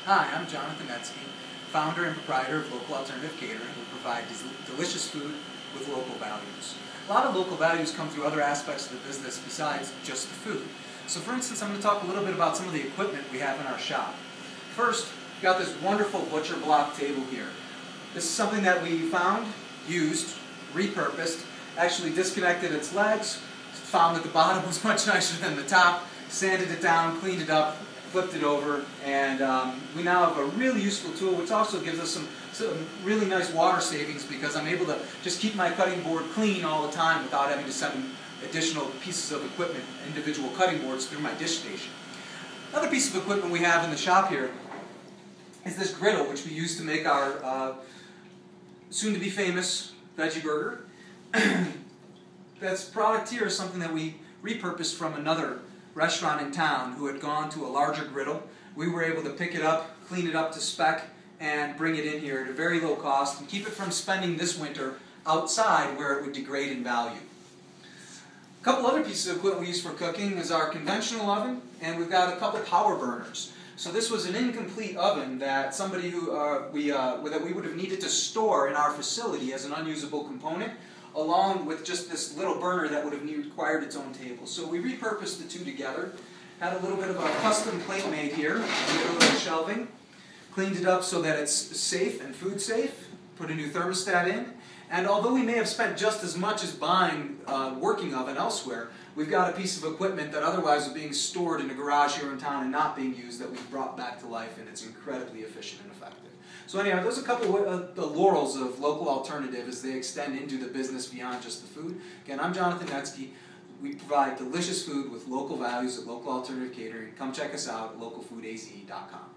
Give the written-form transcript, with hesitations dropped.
Hi, I'm Jonathan Etsky, founder and proprietor of Local Alternative Catering. We provide delicious food with local values. A lot of local values come through other aspects of the business besides just the food. So for instance, I'm going to talk a little bit about some of the equipment we have in our shop. First, we've got this wonderful butcher block table here. This is something that we found, used, repurposed, actually disconnected its legs, found that the bottom was much nicer than the top, sanded it down, cleaned it up, flipped it over, and we now have a really useful tool, which also gives us some really nice water savings because I'm able to just keep my cutting board clean all the time without having to send additional pieces of equipment, individual cutting boards, through my dish station. Another piece of equipment we have in the shop here is this griddle, which we use to make our soon-to-be famous veggie burger. This product here is something that we repurposed from another restaurant in town who had gone to a larger griddle. We were able to pick it up, clean it up to spec, and bring it in here at a very low cost and keep it from spending this winter outside where it would degrade in value. A couple other pieces of equipment we use for cooking is our conventional oven, and we've got a couple power burners. So this was an incomplete oven that somebody who that we would have needed to store in our facility as an unusable component, along with just this little burner that would have required its own table. So we repurposed the two together, had a little bit of a custom plate made here, a little bit of shelving, cleaned it up so that it's safe and food safe, put a new thermostat in, and although we may have spent just as much as buying a working oven elsewhere, we've got a piece of equipment that otherwise was being stored in a garage here in town and not being used that we've brought back to life, and it's incredibly efficient and effective. So anyhow, those are a couple of the laurels of Local Alternative as they extend into the business beyond just the food. Again, I'm Jonathan Etsky. We provide delicious food with local values at Local Alternative Catering. Come check us out at localfoodaz.com.